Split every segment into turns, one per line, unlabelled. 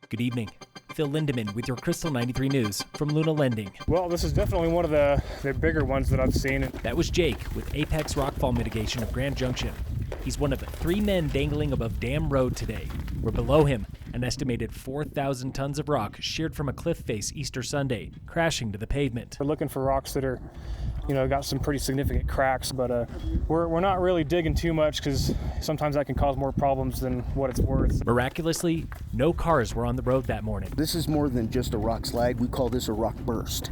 Good evening. Phil Lindeman with your Krystal 93 News from Luna Lending.
Well, this is definitely one of the bigger ones that I've seen.
That was Jake with Apex Rockfall Mitigation of Grand Junction. He's one of 3 men dangling above Dam Road today, where below him, an estimated 4,000 tons of rock sheared from a cliff face Easter Sunday, crashing to the pavement.
We're looking for rocks that are, got some pretty significant cracks, but we're not really digging too much because sometimes that can cause more problems than what it's worth.
Miraculously, no cars were on the road that morning.
This is more than just a rock slide. We call this a rock burst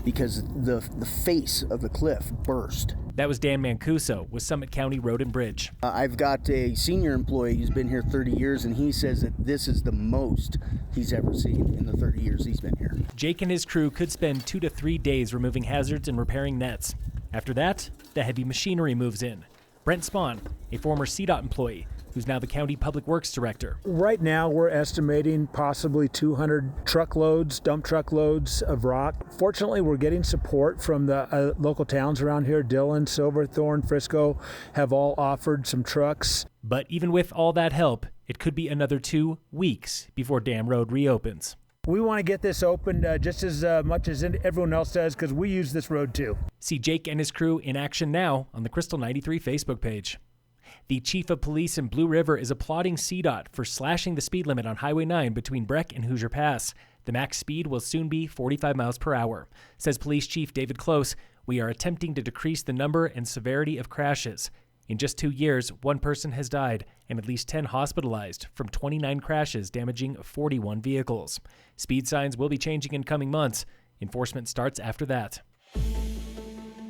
because the face of the cliff burst.
That was Dan Mancuso with Summit County Road and Bridge.
I've got a senior employee who's been here 30 years, and he says that this is the most he's ever seen in the 30 years he's been here. Jake
and his crew could spend 2 to 3 days removing hazards and repairing nets. After that, the heavy machinery moves in. Brent Spahn, a former CDOT employee, who's now the County Public Works Director.
Right now, we're estimating possibly 200 truckloads, dump truckloads of rock. Fortunately, we're getting support from the local towns around here. Dillon, Silverthorne, Frisco have all offered some trucks.
But even with all that help, it could be another 2 weeks before Dam Road reopens.
We want to get this opened just as much as everyone else does because we use this road too.
See Jake and his crew in action now on the Krystal 93 Facebook page. The chief of police in Blue River is applauding CDOT for slashing the speed limit on Highway 9 between Breck and Hoosier Pass. The max speed will soon be 45 miles per hour. Says Police Chief David Close, "We are attempting to decrease the number and severity of crashes. In just 2 years, 1 person has died and at least 10 hospitalized from 29 crashes damaging 41 vehicles. Speed signs will be changing in coming months. Enforcement starts after that."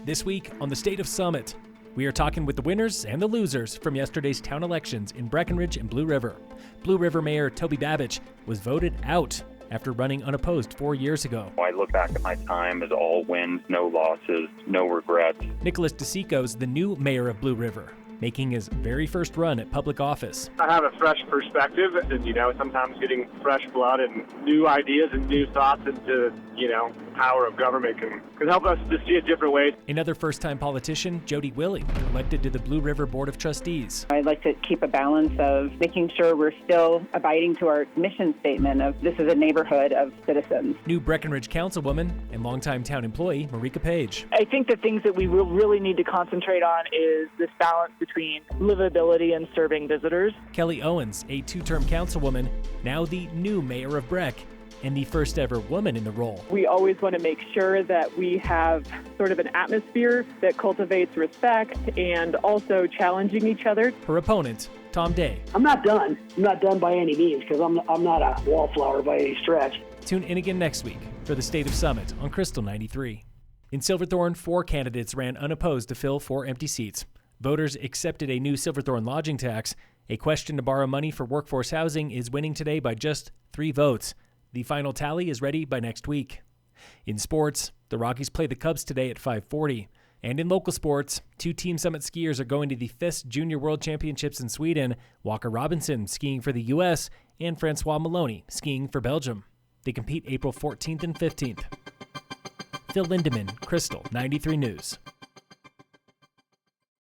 This week on the State of Summit, we are talking with the winners and the losers from yesterday's town elections in Breckenridge and Blue River. Blue River Mayor Toby Babich was voted out after running unopposed 4 years ago.
I look back at my time as all wins, no losses, no regrets.
Nicholas DeSico's the new mayor of Blue River, making his very first run at public office.
I have a fresh perspective and, sometimes getting fresh blood and new ideas and new thoughts into, power of government can help us to see it different ways.
Another first-time politician, Jody Willie, elected to the Blue River Board of Trustees.
I'd like to keep a balance of making sure we're still abiding to our mission statement of this is a neighborhood of citizens.
New Breckenridge councilwoman and longtime town employee, Marika Page.
I think the things that we will really need to concentrate on is this balance between livability and serving visitors.
Kelly Owens, a 2-term councilwoman, now the new mayor of Breck, and the first ever woman in the role.
We always want to make sure that we have sort of an atmosphere that cultivates respect and also challenging each other.
Her opponent, Tom Day.
I'm not done. I'm not done by any means because I'm not a wallflower by any stretch.
Tune in again next week for the State of Summit on Krystal 93. In Silverthorne, 4 candidates ran unopposed to fill 4 empty seats. Voters accepted a new Silverthorne lodging tax. A question to borrow money for workforce housing is winning today by just 3 votes. The final tally is ready by next week. In sports, the Rockies play the Cubs today at 5:40. And in local sports, 2 Team Summit skiers are going to the FIS Junior World Championships in Sweden. Walker Robinson skiing for the U.S. and Francois Maloney skiing for Belgium. They compete April 14th and 15th. Phil Lindeman, Krystal 93 News.